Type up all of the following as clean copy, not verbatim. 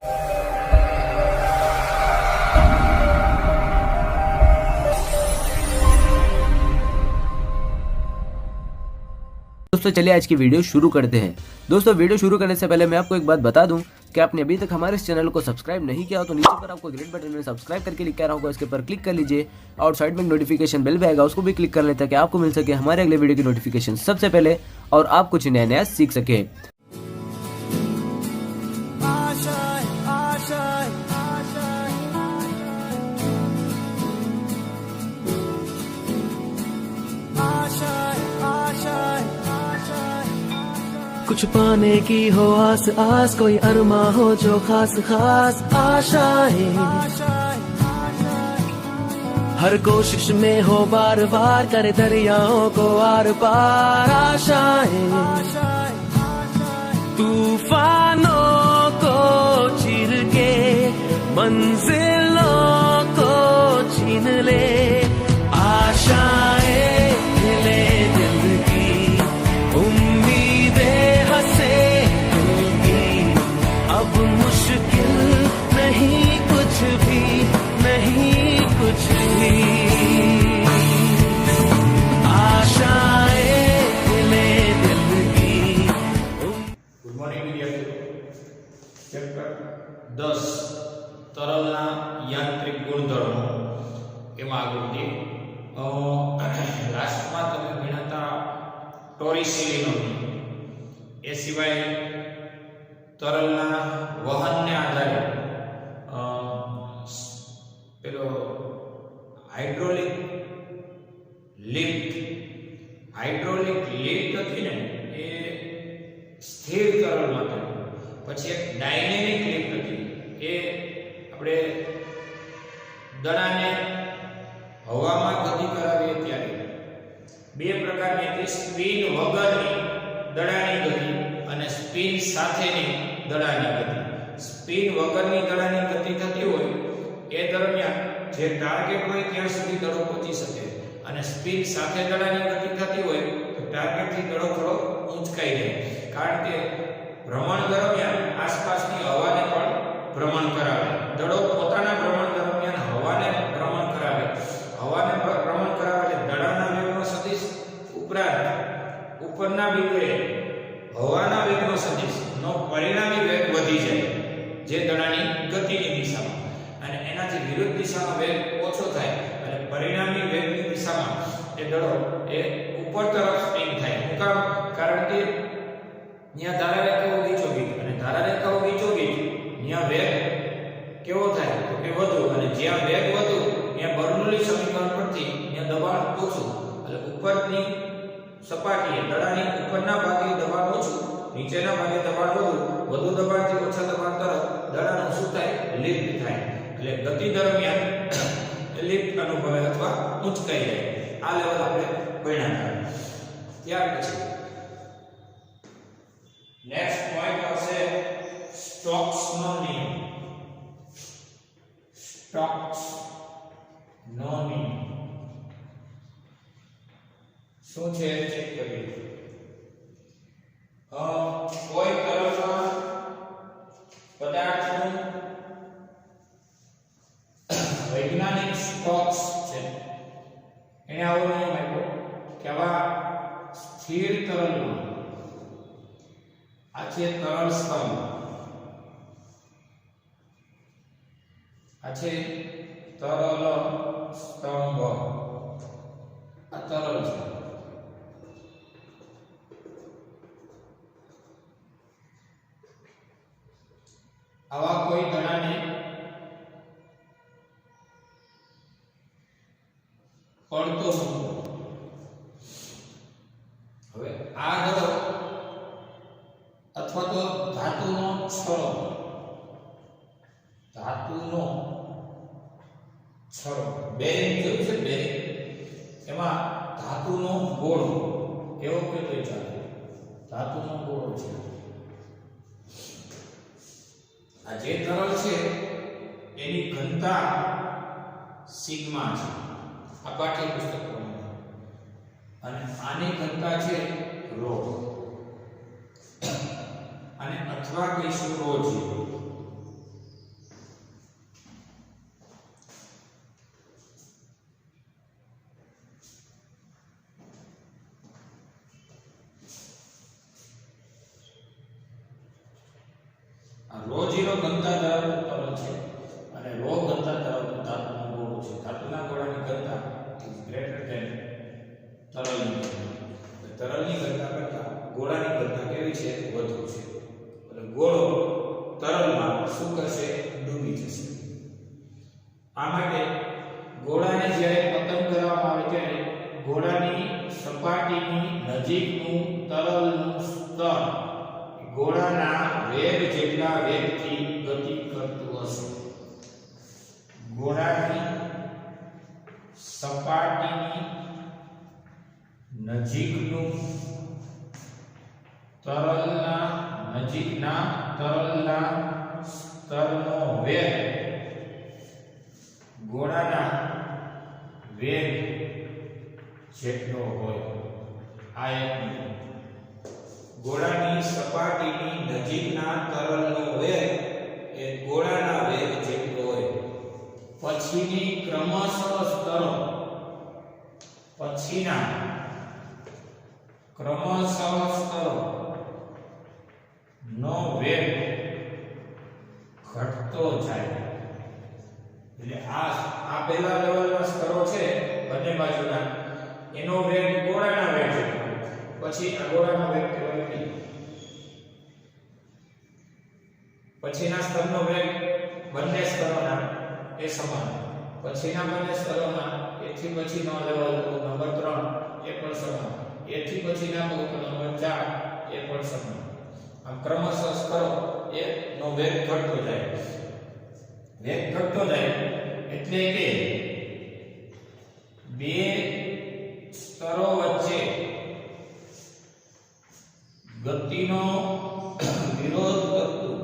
दोस्तों चलिए आज की वीडियो शुरू करते हैं। दोस्तों वीडियो शुरू करने से पहले मैं आपको एक बात बता दूं कि आपने अभी तक हमारे इस चैनल को सब्सक्राइब नहीं किया हो तो नीचे पर आपको ग्रीन बटन में सब्सक्राइब करके लिखा रहा होगा, इसके पर क्लिक कर लीजिए और साइड में नोटिफिकेशन बेल भी आएगा, उसको भी क्लिक कर लें ताकि आपको मिल सके हमारे अगले वीडियो की नोटिफिकेशन सबसे पहले और आप कुछ नया नया सीख सके। कुछ पाने की हो आस आस, कोई अरमा हो जो खास खास आशाएं, हर कोशिश में हो बार बार करे दरियाओं को आर पार आशाएं, तूफानों को चीर के मंजिलों को छीन ले आशाएं, ले दिल की उम्मीदें हंसे दिल की, अब मुश्किल नहीं कुछ भी, नहीं कुछ भी, आशाएं ले दिल की। गुड मॉर्निंग विद्यार्थियों। चैप्टर 10 तरलना यांत्रिक गुणधर्मो एमां आकृति लास्टमां तमे भण्या टोरिसिलिनो ए सिवाय तरलना वहनने आधारे पेलो हाइड्रोलिक लिफ्ट थी ने ए स्थिर तरल माटे, પછી એક ડાયનેમિક લિફ્ટ હતી એ આપણે દડાને હવામાં ગતિ કરાવીએ ત્યારે બે પ્રકારની હતી, સ્પિન વગરની દડાની ગતિ અને સ્પિન સાથેની દડાની ગતિ। સ્પિન વગરની દડાની ગતિ થતી હોય એ દરમિયાન જે ટાર્ગેટ હોય ત્યાં સુધી દડો પહોંચી શકે અને સ્પિન સાથે દડાની ગતિ થતી હોય તો ટાર્ગેટથી દડો થોડો ઊંચકાઈ જાય, કારણ કે ભ્રમણ દરમિયાન આસપાસની હવાને પણ ભ્રમણ કરાવે। દડો પોતાના ભ્રમણ દરમિયાન હવાને ભ્રમણ કરાવે, હવાને ભ્રમણ કરાવે એટલે દડાના વેગનો સદિશ ઉપરાંત ઉપરના બિંદુએ હવાના વેગનો સદિશનો પરિણામી વેગ વધી જાય જે દડાની ગતિની દિશામાં, અને એનાથી વિરુદ્ધ દિશામાં વેગ ઓછો થાય અને પરિણામી વેગની દિશામાં એ દડો એ ઉપર તરફ સ્પિન થાય। શું કામ? કારણ કે न्या धारा रेखाओ वीचोगीत અને ધારા રેખાઓ વીચોગીત न्या वेग केवो थाय तो के વધુ, અને જ્યાં વેગ વધુ ત્યાં બર્નૌલી સમીકરણ પરથી न्या દબાણ ઓછું, એટલે ઉપરની સપાટીએ દડાની ઉપરના ભાગે દબાણ ઓછું, નીચેના ભાગે દબાણ વધુ, વધુ દબાણથી ઓછા દબાણ તરફ દડાનું શું થાય? લિફ્ટ થાય, એટલે ગતિ દરમિયાન લિફ્ટ અનુભવે અથવા ઊંચકાઈ જાય। આ લેવલ આપણે ભણ્યા હતા। ત્યાર પછી नेक्स्ट पॉइंट આવશે સ્ટોક્સનો નિયમ। સ્ટોક્સનો નિયમ શું છે ચેક કરીએ। કોઈ તરલમાં પદાર્થનું વૈજ્ઞાનિક સ્ટોક્સ છે એને આવો નિયમ આપ્યો કે આવા સ્થિર તરલમાં આ છે તરલ સ્તંભ, આ છે તરલ સ્તંભ, આ તરલ છે। આવા કોઈ દડાને પડતો મૂકો। હવે આ દડો અથવા તો ધાતુનો છડો, બેરિંગ જેવું છે બેરિંગ, એમાં ધાતુનો ગોળો એવો કે તો ચાલે, ધાતુનો ગોળો છે। આ જે તરલ છે એની ઘનતા સિગ્મા છે, આ પાઠ્યપુસ્તક પ્રમાણે, અને આની ઘનતા છે રો, અને અથવા કહીશું રો છે। આ ρ0 ઘનતા ધરાવતું તરલ છે અને ρ ઘનતા ધરાવતું ધાતુનો ગોળો છે. ધાતુના ગોળાની ઘનતા ઇઝ ગ્રેટર ધેન તરલની ઘનતા. તરલની ઘનતા કરતા ગોળાની ઘનતા કેવી છે? વધુ છે. એટલે ગોળો તરલમાં શું કરશે? ડૂબી જશે. આ માટે ગોળાને જ્યારે પતન કરવામાં આવે ત્યારે ગોળાની સપાટીની નજીકનું તરલનું સ્તર ગોળાના વેગ જેટલા વેગથી ગતિ કરતું હશે. ગોળાની સપાટીની નજીકનું નજીકના તરલના સ્તરનો વેગ ગોળાના વેગ જેટલો હોય. આ એક ગોળાની સપાટીની નજીકના તરલનો વેગ એ ગોળાના વેગ જેટલો હોય. પછીની ક્રમશઃ સ્તરો નો વેગ ઘટતો જાય. એટલે આ પહેલા લેવલના સ્તરો છે બંને બાજુના, એનો વેગ ગોળાના વેગ જેટલો. પછી આ ગોળાનો વેગ કહેવાય p. પછીના સ્તરનો વેગ બંને સ્તરોના એ સમાન. પછીના બંને સ્તરોના એથી પછીનો લેવલ નંબર 3 એ પણ સમાન. એથી પછીના નંબર 4 એ પણ સમાન. આમ ક્રમશઃ સ્તરો એ નો વેગ ઘટતો જાય. વેગ ઘટતો જાય એટલે કે બે સ્તરો વચ્ચે ગતિનો વિરોધ કરતું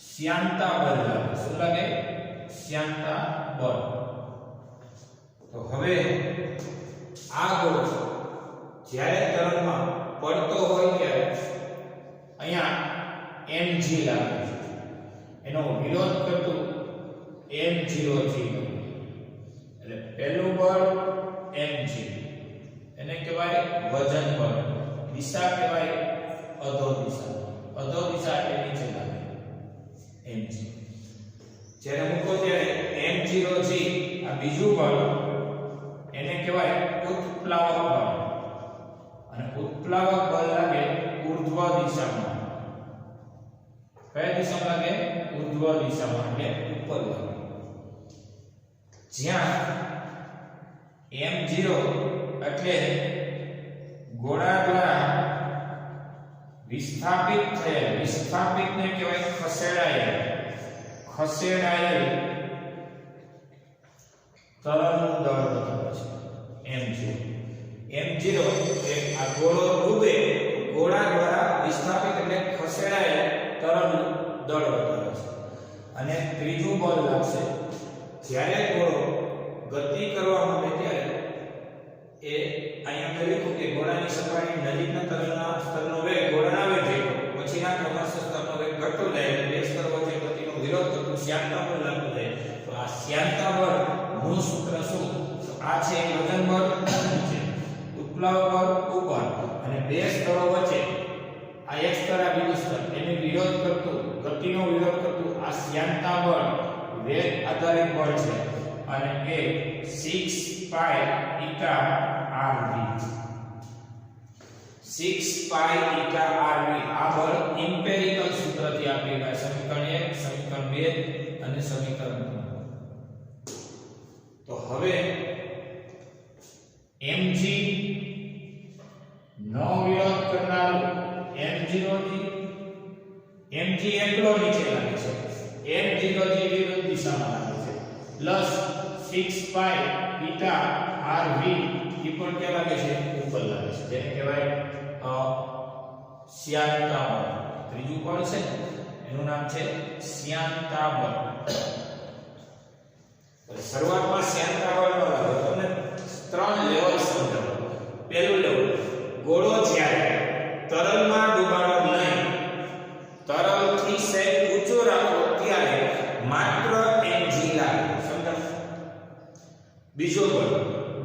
શ્યાનતા બળ લાગે. શું લાગે? શ્યાનતા બળ. તો હવે આ ગોળો જ્યારે તરલમાં પડતો હોય ત્યારે અહીંયા mg લાગે છે. એનો વિરોધ કરતું m0g. એટલે પહેલું બળ mg, એને કહેવાય વજન બળ. દિશા કહેવાય અધો દિશા. અધો દિશા એટલે નીચે લાગે mg. જ્યારે મૂકો ત્યારે m0g આ બીજું બળ એને કહેવાય ઉત્પ્લાવક બળ. અને ઉત્પ્લાવક બળ લાગે ઊર્ધ્વ દિશામાં. કયા દિશામાં લાગે? ઊર્ધ્વ દિશામાં, એટલે ઉપર લાગે. જ્યાં m0 એટલે ગોળા દ્વારા વિસ્થાપિતને કહેવાય ખસેડાયેલ તરલનું દળ બતાવે છે m0. એ આ ગોળો ડૂબે, ગોળા દ્વારા વિસ્થાપિત એટલે ખસેડાયેલ તરલનું દળ બતાવે છે. અને ત્રીજું બળ લાગશે જ્યારે ગોળો ગતિ કરવા માટે ત્યારે એ અહીંયા મેં લખ્યું કે ગોળાની સપાટીની નજીકના તરલના સ્તરનો વેગ ગોળાના વેગ જેટલો. પછીના ક્રમશઃ સ્તરનો વેગ ઘટતો જાય એટલે બે સ્તર વચ્ચે ગતિનો વિરોધ કરતું શ્યાનતા બળ લાગતું જાય. તો આ શ્યાનતા બળનું સૂત્ર શું? તો આ છે વજન બળ નીચે, ઉત્પ્લાવક બળ ઉપર, અને બે સ્તરો વચ્ચે આ એક સ્તર આ બીજું સ્તર એને વિરોધ કરતું, ગતિનો વિરોધ કરતું આ શ્યાનતા બળ વેગ આધારિત બળ છે. અને એ 6 પાઈ ઇટા rv. 6 પાઈ ઇટા rv આ બળ ઇમ્પેરિકલ સૂત્રથી આપી ગયા. સમીકરણ 1, સમીકરણ 2 અને સમીકરણ 3. તો હવે mg નો વિરોધ કરનાર m0g એકલો નીચે લાગે છે, m0g વિરુદ્ધ દિશામાં લાગે છે, પ્લસ 6 પાઈ બીટા rv એ પણ ક્યાં લાગે છે? ઉપર લાગે છે, જેને કહેવાય શ્યાનતા બળ. ત્રીજું બળ છે એનું નામ છે શ્યાનતા બળ. શરૂઆતમાં શ્યાનતા બળ નો લાગે તમને 3 લેવલ સમજાવો. પહેલું લેવલ, ગોળો જ્યારે તરલમાં ડૂબાડો નહીં, તરલથી સહેજ ઊંચો રાખો ત્યારે માત્ર mg લાગે. સમજાવ? બીજો બળ,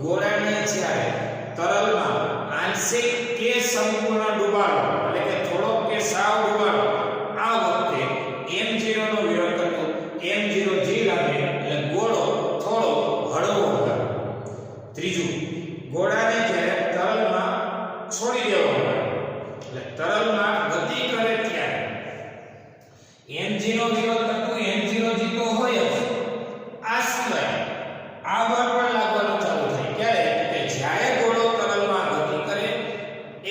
ગોળાને જ્યારે તરલમાં આંશિક કે સંપૂર્ણ ડૂબાડો એટલે કે થોડોક કે સાવ ડૂબાડો, આ વખતે m0 નો વિરોધ કરતો m0 g લાગે એટલે ગોળો થોડો હળવો લાગે. ત્રીજું, ગોળાને જ્યારે તરલમાં છોડી દેવામાં આવે એટલે તરલમાં ગતિ કરે ત્યારે mg નો વિરોધ કરતું m0 g તો હોય જ, આ સિવાય આ બળ પણ લાગવાનું ચાલુ થાય. ક્યારે? કે જ્યારે ગોળો તરલમાં ગતિ કરે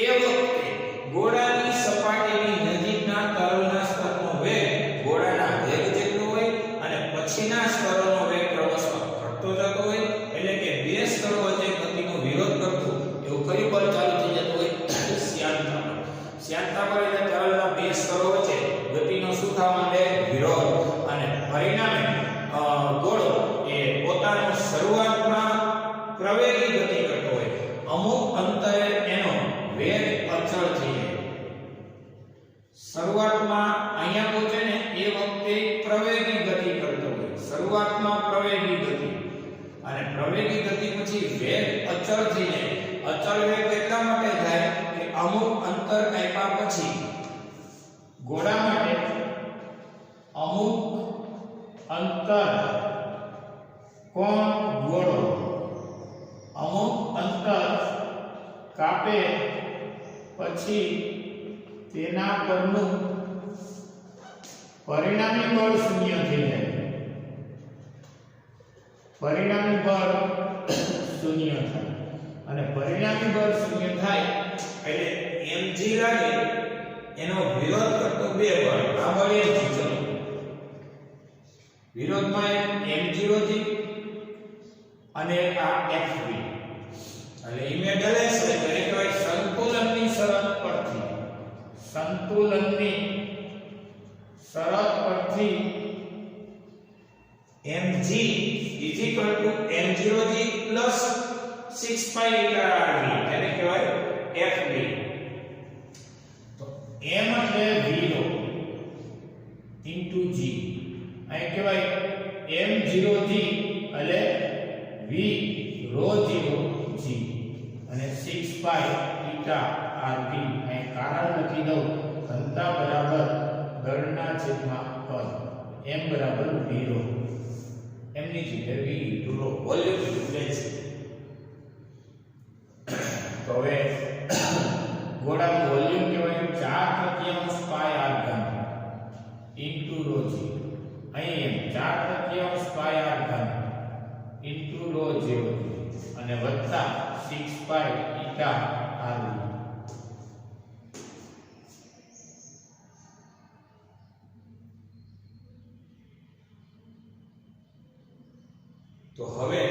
એ વખતે ગોળાની સપાટીની નજીકના તરલના સ્તરનો વેગ ગોળાના વેગ જેટલો હોય અને પછીના સ્તરોનો વેગ ક્રમશઃ ઘટતો જતો હોય. એટલે કે બે સ્તરો વચ્ચે ગતિનો વિરોધ કરતું એવું કયું બળ ચાલુ થઈ જતું હોય? શ્યાનતા બળ. શ્યાનતા બળ એટલે તરલના બે સ્તરો વચ્ચે ગતિનો શું થવા માંડે? વિરોધ. અને પરિણામે ગોળો એ પોતાનો શરૂઆતમાં પ્રવેગી ગતિ કરતો હોય, અમુક અંતરે એનો વેગ અચળ થઈ જાય. શરૂઆતમાં અહીંયા પહોંચે ને એ વખતે પ્રવેગી ગતિ કરતો હોય, શરૂઆતમાં પ્રવેગી ગતિ, અને પ્રવેગી ગતિ પછી વેગ અચળ થઈ જાય. અચળ વેગ એટલા માટે થાય કે અમુક અંતર કાપ્યા પછી ગોળા માટે અમુક અંતર કોણ ગોળો અમુક અંતર કાપે પછી તેના પરનું પરિણામી બળ શૂન્ય થઈ જાય. પરિણામી બળ શૂન્ય થાય અને પરિણામી બળ શૂન્ય થાય એટલે mg લાગે એનો વિરોધ કરતો બે બળ, આ બળ એ જ ચલો વિરોધમાં એક m0g અને આ fv. એટલે ઇમેડલેસ એટલે કે સંતુલનની શરત પરથી mg m0g 6 pi rv એને કહેવાય fv. તો m એટલે 0 g અહીં કહેવાય m0g એટલે v rho 0 g અને 6 pi theta rv. અહીં કારણ લખી દઉં, ઘનતા બરાબર દળના છેદમાં કદ, m બરાબર v rho, m ની જગ્યાએ v into rho volume into density. તો હવે ગોળાનું વોલ્યુમ કહેવાય 4/3 pi r ઘન into rho g. અહીં 4/3 pi r ઘન into rho 0 અને વત્તા 6 pi theta rv. તો હવે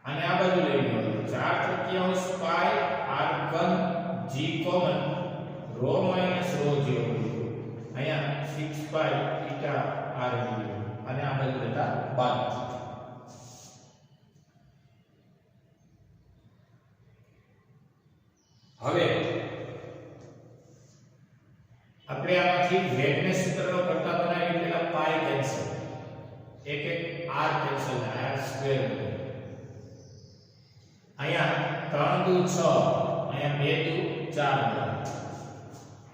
આને આ બાજુ લઈ લો, 4/3 pi r ઘન g common rho minus rho 0 અહીંયા 6 pi theta rv અને આ બાજુ લેતા બાદ. હવે આપણે આમાંથી વેગને સૂત્રનો કરતા બનાવી પેલા પાઈ કેન્સલ, એક r કેન્સલ થાય, r સ્ક્વેર બને. અહીંયા 3 દુ 6, અહીંયા 2 દુ 4 બને.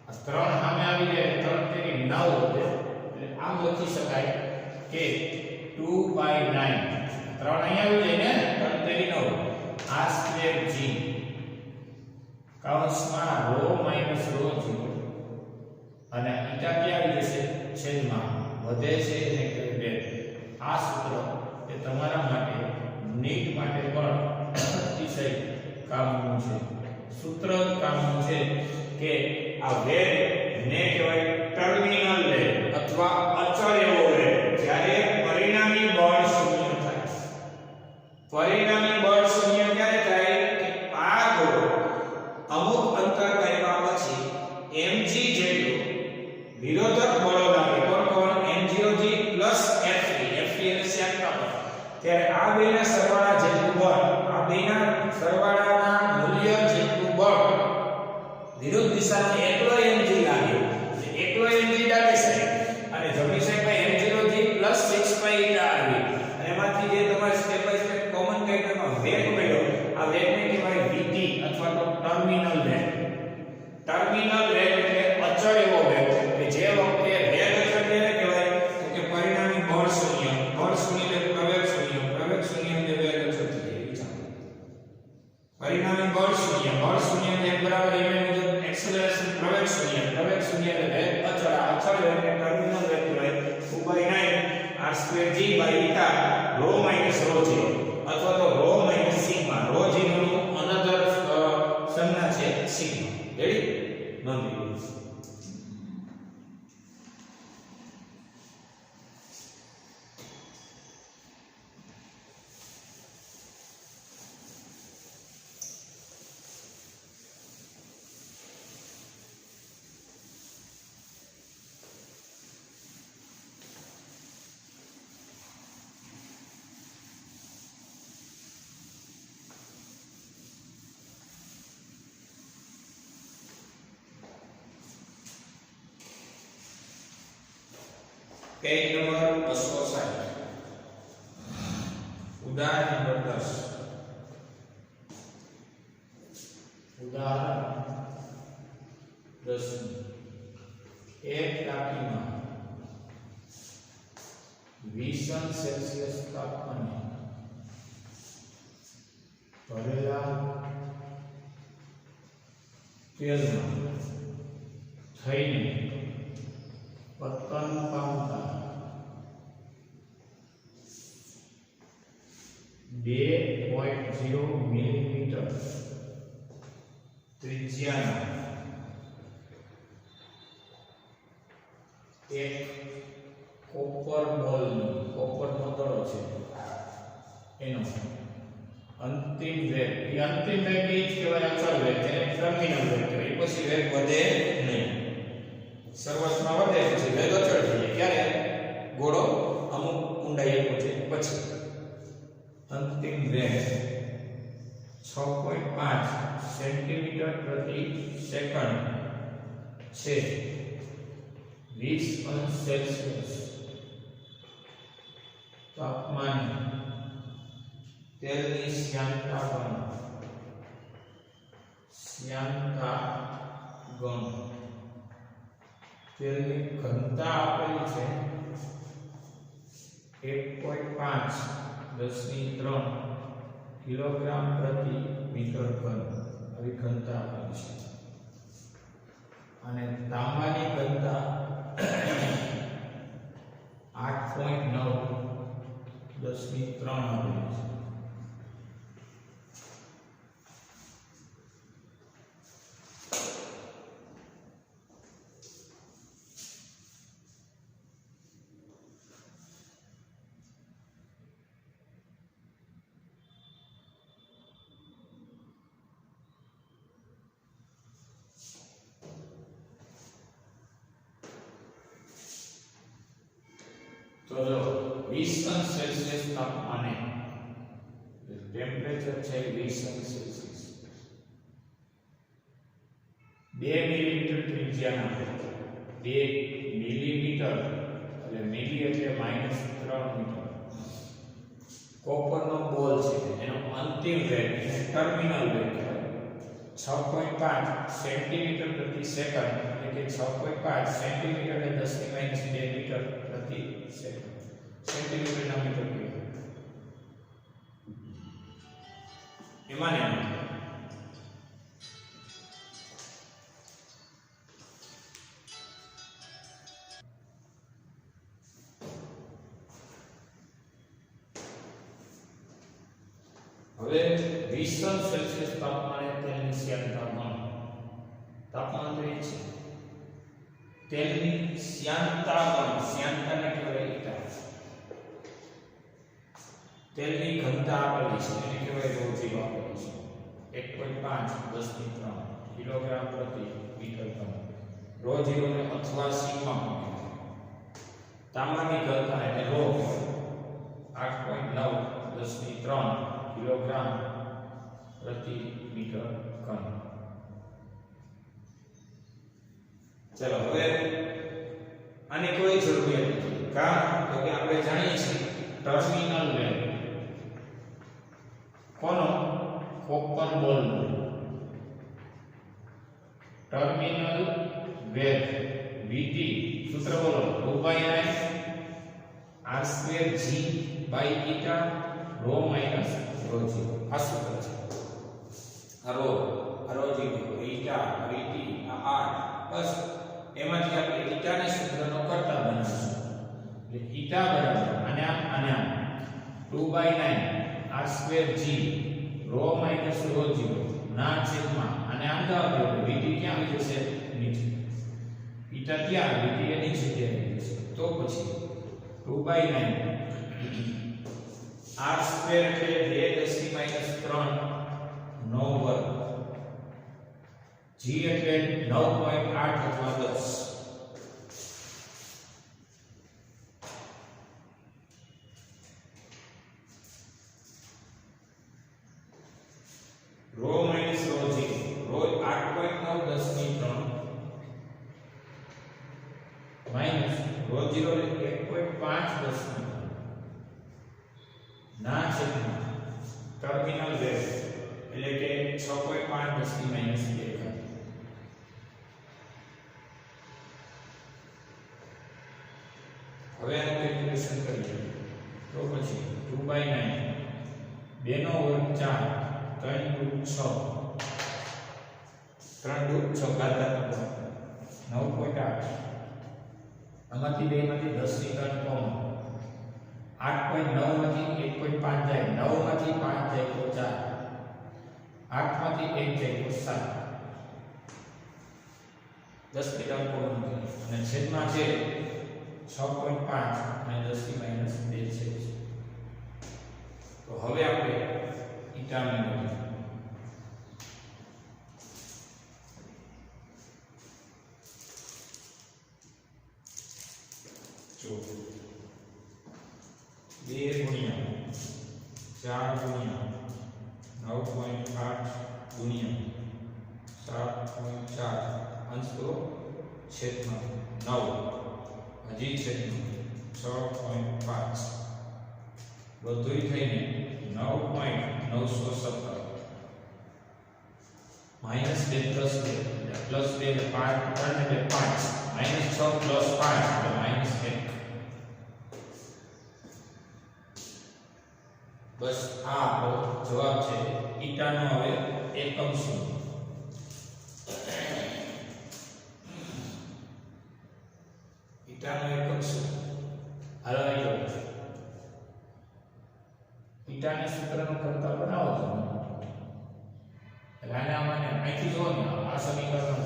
આ 3 સામે આવી જાય 3 તેરી 9 વધે, એટલે આમ લખી શકાય કે 2 by 9. 3 અહીંયા આવી જાય ને 3 તેરી 9, r સ્ક્વેર g કૌંસમાં rho minus rho 0 અને થીટા ક્યાં આવી જશે? છેદમાં વધે છે એટલે કે 2. આ સૂત્ર એ તમારા માટે નીટ માટે પણ અતિશય કામનું છે. સૂત્ર કામનું છે કે આ વેગ ને કહેવાય ટર્મિનલ વેગ અથવા અચળ એવો વેગ. જ્યારે પરિણામી બળ શૂન્ય થાય, પરિણામી બળ શૂન્ય ક્યારે થાય? કે આ ગોળો અમુક અંતર કાપ્યા પછી mg જેટલું વિરોધક બળો લાગે. કોણ m0g fv. fv એટલે શ્યાનતા બળ. ત્યારે આ બેના સરવાળા જેટલું બળ, આ બેના સરવાળાના મૂલ્ય જેટલું બળ વિરુદ્ધ દિશામાં એકલો mg લાગે, એકલો mg લાગે છે અને જમણી સાઈડ પર m0g 6 pi rv. અને એમાંથી જે તમારે સ્ટેપ બાય સ્ટેપ કોમન કાઢવામાં વેગ મળ્યો, આ વેગને કહેવાય vt અથવા તો ટર્મિનલ વેગ. r² g by eta rho minus rho g અથવા તો rho minus sigma rho g નું અનધર સંજ્ઞા છે સિગ્મા. રેડી નોંધી લો. પેજ નંબર 260 ઉદાહરણ નંબર 10. ઉદાહરણ 10 એક ટાંકીમાં 20 સેલ્સિયસ તાપમાને ભરેલા તેલમાં થઈને પતન પામતા 2.0 મિલીમીટર ત્રિજ્યાના એક કોપર બોલનો દડો છે એનો અંતિમ વેગ એ જ કહેવાય અચળ વેગ જેને ટર્મિનલ વેગ કહેવાય. પછી વેગ વધે નહીં. શરૂઆતમાં વધે પછી વેગ અચળ થઈ જાય. ક્યારે? ગોળો અમુક ઊંડાઈએ પહોંચે પછી. અંતિમ વેગ 6.5 સેન્ટીમીટર પ્રતિ સેકન્ડ છે. 20 અંશ સેલ્સિયસ તાપમાને તેલની શ્યાનતા ગણ તેલની ઘનતા આપેલી છે 1.5 10³ કિલોગ્રામ પ્રતિ મીટર ઘન. આવી ઘનતા આપેલી છે. અને તાંબાની ઘનતા 8.9 10³ આપેલી છે. તો જો 20 અંશ સેલ્સિયસ તાપમાને ટેમ્પરેચર છે 20 અંશ સેલ્સિયસ 2 મિલીમીટર ત્રિજ્યાના 2 મિલીમીટર એટલે મિલી એટલે -3 મીટર કોપરનો બોલ છે. એનો અંતિમ વેગ એટલે ટર્મિનલ વેગ 6.5 સેન્ટીમીટર પ્રતિ સેકન્ડ એટલે કે 6.5 સેન્ટીમીટર એટલે 10⁻² મીટર પ્રતિ સેકન્ડ. સેન્ટીમીટર ના મીટર કહેવાય. એમાં હવે 20 અંશ સેલ્સિયસ તાપમાને તેલની શ્યાનતા તાપમાન તો એ છે. તેલની શ્યાનતાને કહેવાય ઈટા. તેલની ઘનતા આપેલી છે એને કહેવાય ρ0 આપેલી છે 1.5 10³ કિલોગ્રામ પ્રતિ મીટર ઘન. ρ0 ને અથવા સિગ્મા કહેવાય. તાંબાની ઘનતા એટલે ρ 8.9 10³ કિલોગ્રામ પ્રતિ મીટર ઘન. ચલો હવે આની કોઈ જરૂરિયાત નથી કારણ કે આપણે જાણીએ છીએ ટર્મિનલ વેગ કોનો કોપર બોલનો ટર્મિનલ વેગ vt સૂત્ર બોલો 2/9 r² g by eta ρ minus ρg. આ સૂત્ર છે. આ ρ g ઈટા vt આ r બસ એમાંથી આપણે ઈટાને સૂત્રનો કરતા બનાવીશું. એટલે ઈટા બરાબર અને આમ 2/9 r square g rho minus rho 0 ના છેદમાં અને આમ જવાબ દેવો vt ક્યાં આવી જશે નીચે eta ક્યાં vt એ નીચે આવી જશે તો પછી 2/9 r સ્ક્વેર એટલે 2 - 3 9 વર્ગ g એટલે 9.8 અથવા 10 rho minus rho g rho 8.9 10 ની 3 માઈનસ રો 0 એટલે 1.5 10 ની 3 ના છેદમાં ટર્મિનલ વેવ એટલે કે 6.5 10 ની -1 હવે આનું કેલ્ક્યુલેશન કરીએ તો પછી 2/9 2 નો વર્ગ 4 3 દુ 6 3 દુ 6 ઘાતાંક 9.8 આમાંથી 2 માંથી 10 ની 3 કોમન 8.9 માંથી 1.5 જાય 9 માંથી 5 જાય તો 4 8 માંથી 1 જાય તો 7 10 ની 3 કોમન અને છેદમાં છે 6.5 અને 10 ની -2 છે તો હવે આપણે ઈટા મેળવીએ જો 2 ગુણ્યા 4 ગુણ્યા 9.8 ગુણ્યા 7.4 અંશ તો છેદમાં 9 હજી છેદમાં 6.5 બધુંય થઈને 9.917 માઈનસ 2 પ્લસ 2 પ્લસ 2 એટલે 5 એટલે 5 માઈનસ 6 પ્લસ 5 એટલે માઈનસ 1 બસ આ આપણો જવાબ છે ઈટાનો હવે એકમ શું ઈટાનો એકમ શું હાલો આવી જાઓ ઈટાના સૂત્રનો કરતા બનાવો તમે એટલે આને આમાંને અહીંથી જુઓ ને આ સમીકરણ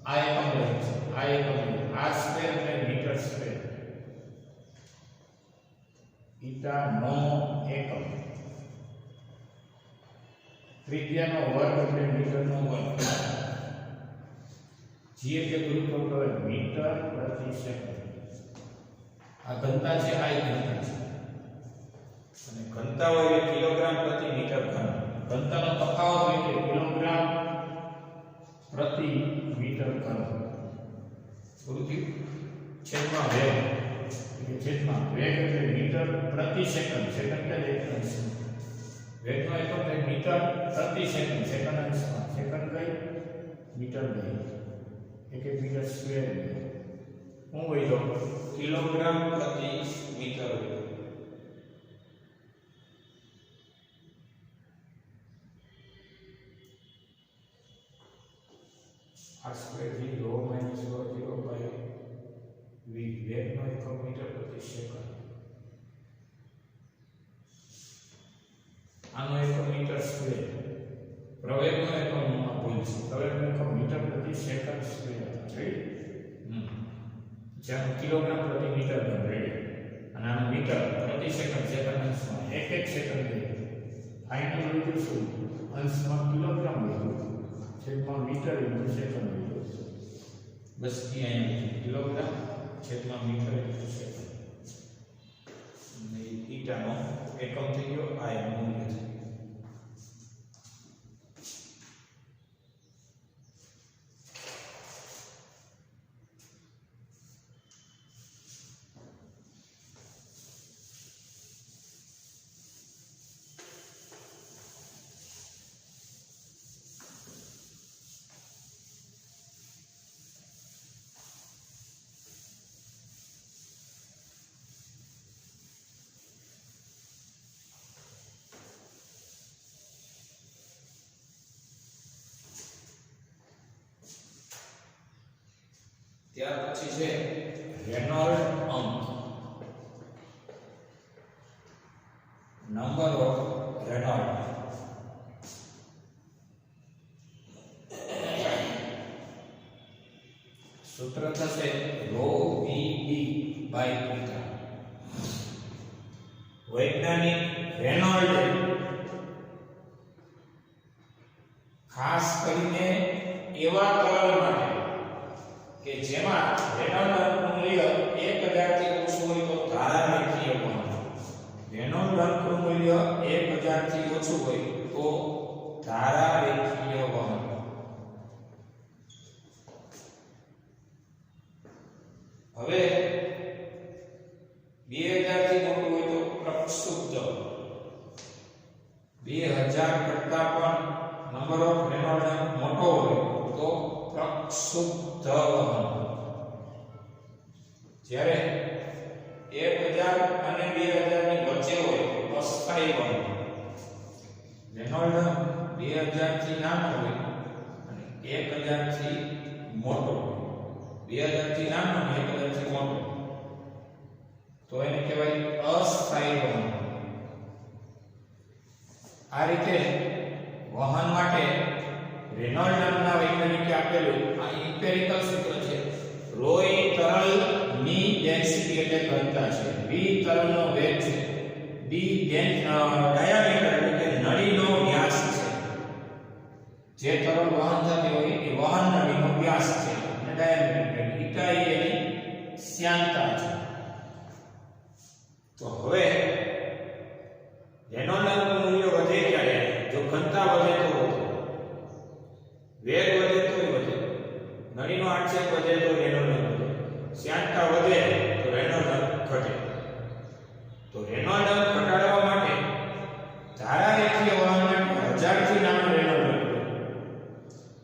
આ એકમ રહે છે આ એકમ r સ્ક્વેર એટલે મીટર સ્ક્વેર ઈટા નો એકમ ત્રિજ્યાનો વર્ગ એટલે મીટરનો વર્ગ g એટલે ગુરુત્વાકર્ષણ મીટર પ્રતિ સેકન્ડ આ ઘનતા છે આ ઘનતા છે અને ઘનતા હોય એટલે કિલોગ્રામ પ્રતિ મીટર ઘન ઘનતાનો તફાવત હોય એટલે કિલોગ્રામ પ્રતિ મીટર ઘન પૂરું છેદમાં વેગ એટલે છેદમાં વેગ એટલે મીટર પ્રતિ સેકન્ડ સેકન્ડ એટલે એકમ વેગનો એકમ એટલે મીટર પ્રતિ સેકન્ડ સેકન્ડ અંશમાં સેકન્ડ કઈ મીટર ગઈ એક મીટર સ્ક્વેર હું હોય તો કિલોગ્રામ પ્રતિ metre r square v rho minus rho 0 by v વેગનો એકમ મીટર પ્રતિ સેકન્ડ આનો એકમ મીટર સ્ક્વેર પ્રવેગનો એકમ ભૂલ છે પ્રવેગનો એકમ મીટર પ્રતિ સેકન્ડ સ્ક્વેર રાઈટ જેમ કિલોગ્રામ પ્રતિ મીટર ઘન રેડી અને આનો મીટર પ્રતિ સેકન્ડ સેકન્ડ અંશમાં એક સેકન્ડ ફાઇનલ વેલ્યુ શું અંશમાં કિલોગ્રામ વેલ્યુ છેદમાં મીટર ઇન્ટુ સેકન્ડ વેલ્યુ બસ અહીંયા કિલોગ્રામ છેદમાં મીટર ઇન્ટુ સેકન્ડ અને ઈટાનો એકમ થઈ ગયો આ એનું મૂલ્ય છે ત્યાર પછી છે રેનોલ્ડ અંક નંબર ઓફ રેનોલ્ડ સૂત્ર થશે રો વી બાય થીટા વૈજ્ઞાનિક રેનોલ્ડે ખાસ કરીને એવા તરલ માટે કે જેમાં રેનોલ્ડનું મૂલ્ય 1000 થી ઓછું હોય તો ધારારેખીય વહન રેનોલ્ડનું મૂલ્ય 1000 થી ઓછું હોય તો ધારારેખીય વહન હવે 2000 થી મોટું હોય તો પ્રક્ષુબ્ધ 2000 કરતા પણ નંબર ઓફ રેનોલ્ડ મોટો હોય તો પ્રક્ષુબ્ધ વહન જ્યારે 1000 અને 2000 ની વચ્ચે હોય તો અસ્થાયી વહન રેનોલ્ડ 2000 થી નાનો હોય અને 1000 થી મોટો હોય 2000 થી નાનો અને 1000 થી મોટો તો એને કહેવાય અસ્થાયી વહન આ રીતે વહન માટે રેનોલ્ડ નામના વૈજ્ઞાનિકે આપેલું આ ઇમ્પેરિકલ સૂત્ર છે ρ એ તરલની ડેન્સિટી એટલે ઘનતા છે v તરલનો વેગ છે d ડાયામીટર એટલે કે નળીનો વ્યાસ છે જે તરલ વહન થતી હોય એ વહન નળીનો વ્યાસ છે અને ડાયામીટર એટલે ઈટા એની શ્યાનતા છે તો હવે રેનોલ્ડનું મૂલ્ય વધે ત્યારે જો ઘનતા વધે તો વધે વેગ વધે તો વધે નળીનો આક્ષેપ વધે તો રેનોલ્ડ વધે શ્યાનતા વધે તો રેનોલ્ડ ઘટે તો રેનોલ્ડ ઘટાડવા માટે ધારારેખીય વહન માટે 1000 થી નાનો રેનોલ્ડ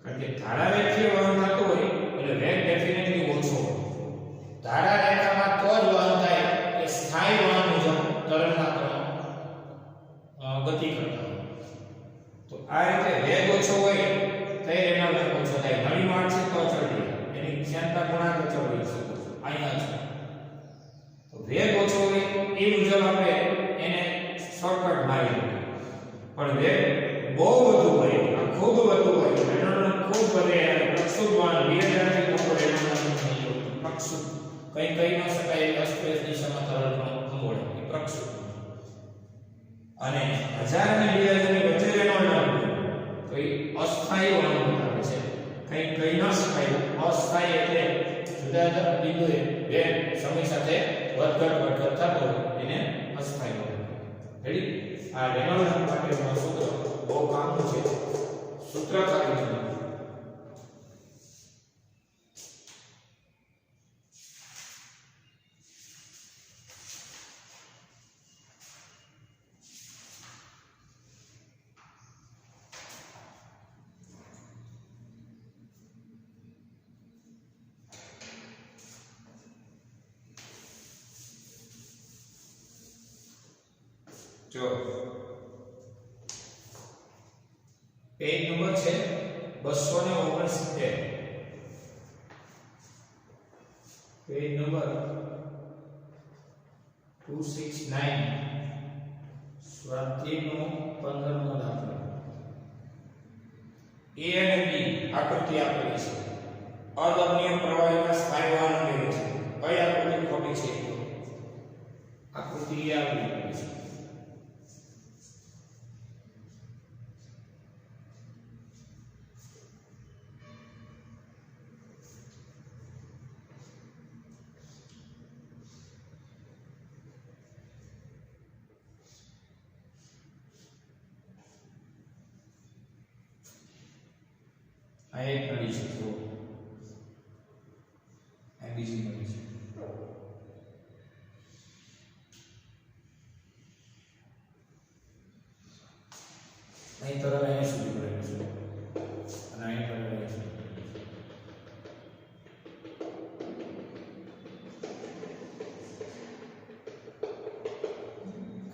કારણ કે ધારારેખીય વહન થતું હોય એટલે વેગ ડેફિનેટલી ઓછો હોય ધારારેખામાં તો જ વહન થાય કે સ્થાયી વહન મુજબ તરલના કણો ગતિ કરતા હોય તો આ રીતે વેગ ઓછો હોય તો રેનોલ્ડ ઓછો થાય નળીનો આક્ષેપ તો ચડી એની શ્યાનતા ગુણાંક ચડી છે અહીંયા છે તો વેગ ઓછો હોય એ મુજબ આપણે એને શોર્ટકટ મારી પણ વેગ બહુ વધુ હોય ખૂબ વધુ હોય રેનોલ્ડ ખૂબ વધે અને પ્રક્ષુબ્ધ વહન 2000 થી મોટો રેનોલ્ડ પ્રક્ષુબ્ધ કઈ ન શકાય એક્સપ્રેસ દિશામાં તરલ ખંભોળે એ પ્રક્ષુબ્ધ અને 1000 અને 2000 ની વચ્ચે રેનોલ્ડ તો એ અસ્થાયી વહન બતાવે છે કઈ ન શકાય અસ્થાયી એટલે જુદા જુદા બિંદુએ વેગ સમય સાથે વધઘટ થતો હોય એને અસ્થાયી વહન રેડી આ રેનોલ્ડ માટેનું સૂત્ર બહુ કામનું છે સૂત્ર ખાલી છે જો પેજ નંબર છે 269 પેજ નંબર 269 સ્વાધ્યાયનો 15મો દાખલો A અને B આકૃતિ આપેલી છે અદમ્ય પ્રવાહીના સ્થાયી વહન અંગે છે કઈ આકૃતિ ખોટી છે આકૃતિ આપેલી છે આ એક નળી છે તો આ બીજી નળી છે અહીં તરલ અહીંયા સુધી ભરેલું છે અને અહીં તરલ અહીંયા સુધી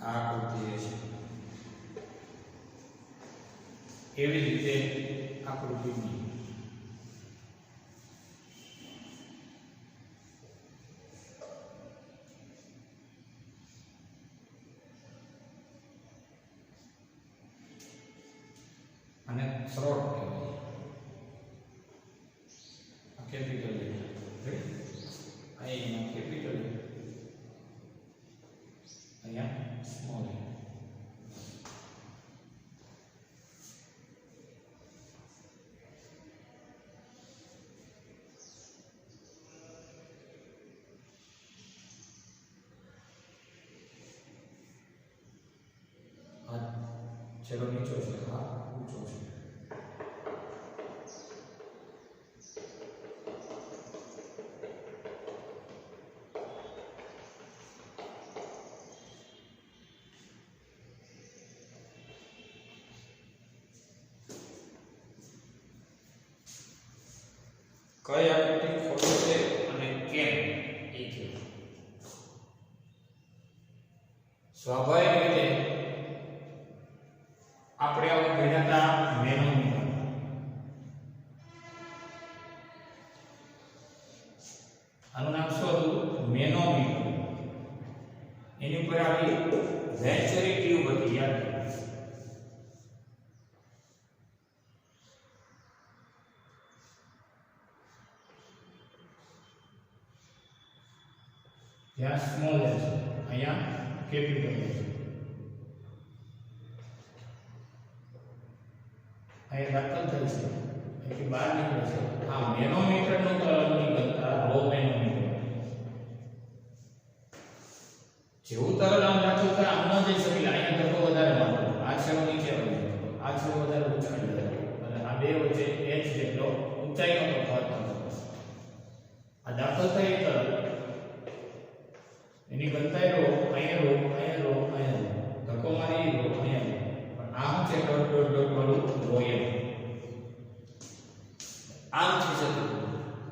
આ આકૃતિ છે એવી રીતે આકૃતિની સ્ત્રોત કહેવાય. આ કેપિટલ લેટર, અહીંયા કેપિટલ, અહીંયા સ્મોલ. છેલ્લો નીચો છે, આ ઊંચો છે. કઈ આકૃતિ ખોટો છે અને કેમ એ છે. સ્વાભાવિક રીતે આપણે આવું ભણ્યા હતા મેનોમીટર. આનું નામ શું હતું? મેનોમીટર. એની ઉપર આવી વેન્ચરી ટ્યુબ હતી, યાદ રાખો. ત્યાં સ્મોલ છે, અહીંયા કેપિટલ છે. અહીંયા દાખલ થઈ છે, અહીંથી બહાર નીકળે છે. આ મેનોમીટરનું તરલની ઘનતા રો મેનોમીટર. જેવું તરલ આમ રાખવું કે આમ ન જઈ શકે, અહીંયા ધક્કો વધારે મારવો, આ છેડો નીચે આવી જાય, આ છેડો વધારે ઉછાળી જાય, અને આ બે વચ્ચે h જેટલો ઊંચાઈનો તફાવત થતો. આ દાખલ થઈ તરલ એની ઘનતા રો, અહીંયા રો, અહીંયા રો, અહીંયા રો, ધક્કો મારી રો, અહીંયા રો. પણ આમ છે ડોટ ડોટ ડોટ વાળું રો એમ આમ થઈ શકતું.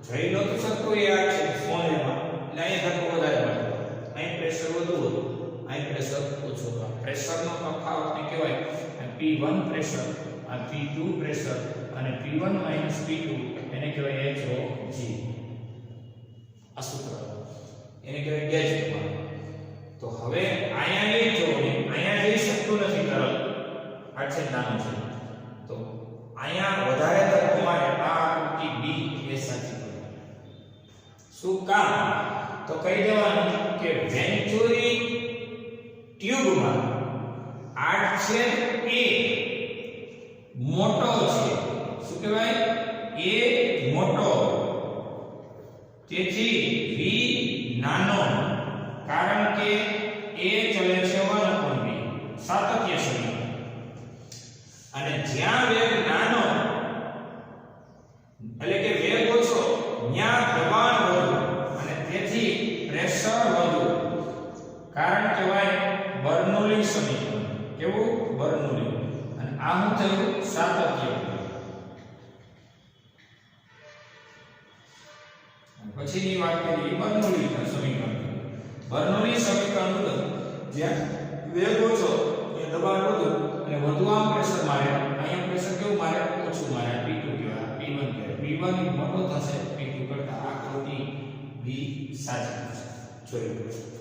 જઈ નહોતું શકતું એ આ છે સ્મોલ એમાં, એટલે અહીંયા ધક્કો વધારે મારતો, અહીં પ્રેશર વધુ હતું, અહીં પ્રેશર ઓછું હતું. પ્રેશરનો તફાવતને કહેવાય P1 પ્રેશર, આ P2 પ્રેશર, અને P1 P2 એને કહેવાય HOG. આ સૂત્ર એને કહેવાય ગેજ પ્રમાણ. તો હવે અહીંયા એ જો અહીંયા જઈ શકતું નથી તરલ, આ છે નાનું છે, તો અહીંયા વધારે ધક્કો મારે આ આકૃતિ B એ સાચી પડે. શું કામ? તો કહી દેવાનું કે વેન્ચુરી ટ્યુબમાં આડછેદ A મોટો છે. શું કહેવાય? A મોટો, તેથી V નાનો, કારણ કે A ચલે છે 1/v, સાતત્ય સમીકરણ. અને જ્યાં વેગ નાનો એટલે કે વેગ ઓછો, ત્યાં દબાણ વધુ અને તેથી પ્રેશર વધુ, કારણ કહેવાય બર્નોલી સમીકરણ. કેવું? બર્નોલી. અને આ શું થયું? સાતત્ય. પછીની વાત કરીએ બર્નોલી સમીકરણ. બર્નોલી સમીકરણ મુજબ જ્યાં વેગ ઓછો ત્યાં દબાણ વધુ અને વધુ આમ પ્રેશર મારે, અહીંયા પ્રેશર કેવું મારે? ઓછું મારે. P2 કહેવાય, P1 કહેવાય. P1 મોટો થશે P2 કરતા. આકૃતિ B સાચી છે. જોયું.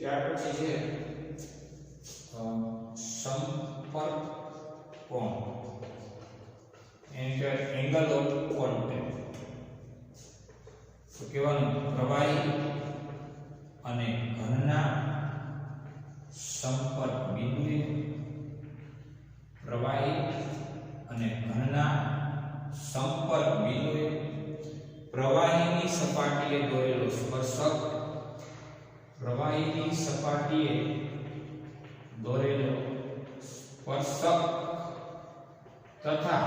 ત્યાર પછી છે કોન્ટેક્ટ. તો કહેવાનું પ્રવાહી અને ઘનના સંપર્ક બિંદુએ, પ્રવાહી અને ઘનના સંપર્ક બિંદુએ પ્રવાહીની સપાટીએ દોરેલો સ્પર્શક, પ્રવાહીની સપાટીએ દોરેલો સ્પર્શક તથા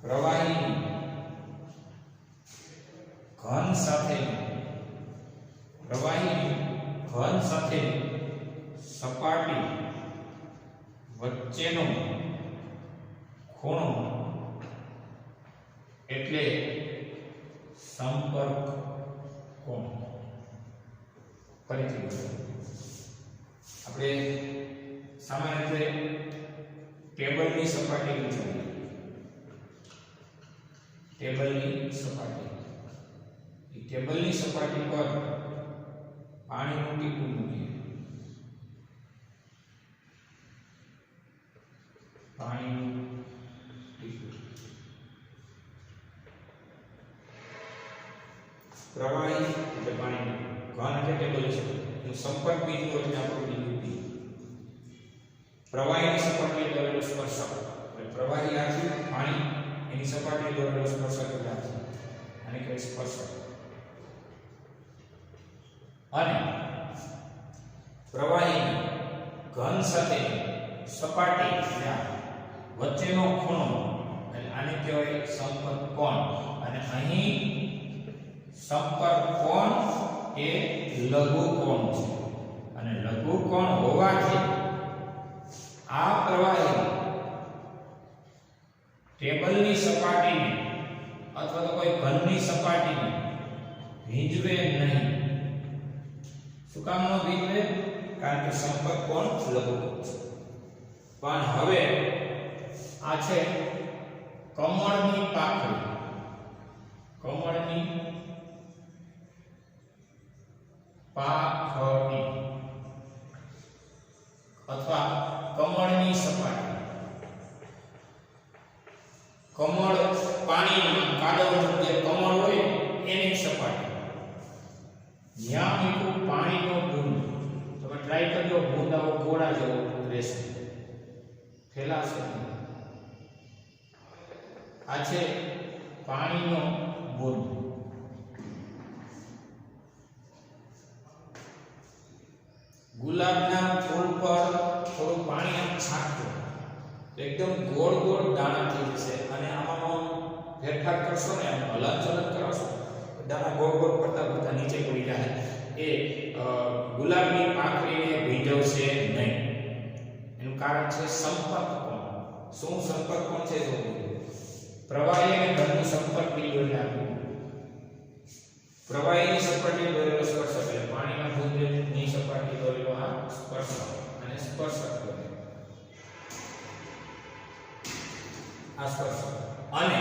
પ્રવાહીની ઘન સાથે સપાટી વચ્ચેનો ખૂણો એટલે સંપર્ક કોણ. ફરીથી આપણે સામાન્ય રીતે ટેબલની સપાટી વિચારીએ. ટેબલની સપાટી પર પાણીનું ટીપું મૂકીએ. પાણીનું ટીપું. પ્રવાહી એટલે પાણી, ઘન એટલે ટેબલની સપાટી, એનો સંપર્ક બિંદુ એટલે આપણું બિંદુ P. પ્રવાહીની સપાટીએ દોરેલો સ્પર્શક એટલે પ્રવાહી આ છે, પાણી એની સપાટીએ દોરેલો સ્પર્શક એટલે આ છે, આને કહેવાય સ્પર્શક. અને પ્રવાહી ઘન સાથે સપાટી વચ્ચેનો ખૂણો એટલે આને કહેવાય સંપર્ક કોણ. અને અહીં સંપર્ક કોણ એ લઘુ કોણ છે, અને લઘુ કોણ હોવાથી આ પ્રવાહી ટેબલની સપાટીને અથવા તો કોઈ ઘનની સપાટીને ભીંજવે નહીં. શું કામ ન ભીંજવે? કારણ કે સંપર્ક કોણ લઘુ કોણ છે. પણ હવે આ છે કમળની પાંખડી. કમળની પાંખડી અથવા કમળની સપાટી. કમળ પાણીમાં કાદવનું જે કમળ હોય એની સપાટી. જ્યાં મીઠું પાણીનો બૂંદ, તમે ટ્રાય કરજો, બૂંદ આવો ગોળા જેવો રહેશે, ફેલાશે. આ છે પાણીનો બૂંદ. ગુલાબના ફૂલ પર થોડું પાણી આમ છાંટજો તો એકદમ ગોળ ગોળ દાણા થઈ જશે. અને આમાં ફેરફાર કરશો ને, આમ હલનચલન કરશો તો દાણા ગોળ ગોળ પડતા પડતા નીચે પડી જાય. એ ગુલાબની પાંખડીને ભીંજવશે નહીં. એનું કારણ છે સંપર્ક કોણ. શું સંપર્ક કોણ છે? પ્રવાહી અને ઘનનો સંપર્ક બિંદુ એટલે આપ્યું. પ્રવાહીની સપાટીએ દોરેલો સ્પર્શક એટલે પાણીના બુંદની સપાટીએ દોરેલો આ સ્પર્શક, અને સ્પર્શક દોરે આ સ્પર્શક. અને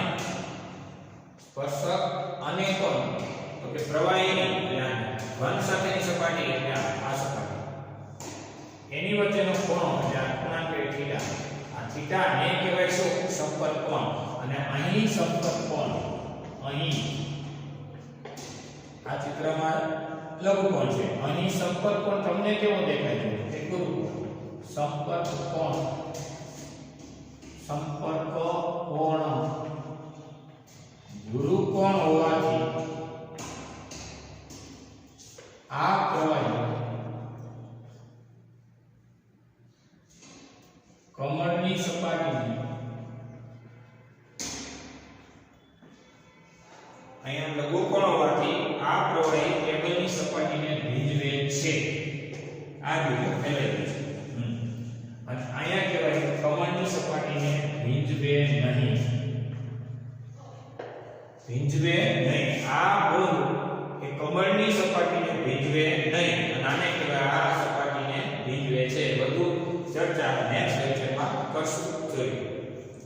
સ્પર્શક અને કોણ તો કે પ્રવાહીની એટલે ઘન સાથેની સપાટી એટલે આ સપાટી, એની વચ્ચેનો ખૂણો એટલે આ ખૂણાંક થીટા. આ થીટા ને કહેવાય શું? સંપર્ક કોણ. અને અહીં સંપર્ક કોણ, અહીં આ ચિત્રમાં લઘુ કોણ છે, અહીં સંપર્ક કોણ તમને કેવો દેખાય છે? તે ગુરુ સંપર્ક કોણ. સંપર્ક કોણ ગુરુ કોણ હોવાથી આ પ્રવાહી કમળની સપાટીને અહીંયા લઘુ કોણ હોવાથી આ પ્રવાહી ટેબલની સપાટીને ભીંજવે છે. આ રીતે ફેલાય છે. અને અહીંયા કહેવાય કમળની સપાટીને ભીંજવે નહીં. ભીંજવે નહીં. આ બૂંદ એ કમળની સપાટીને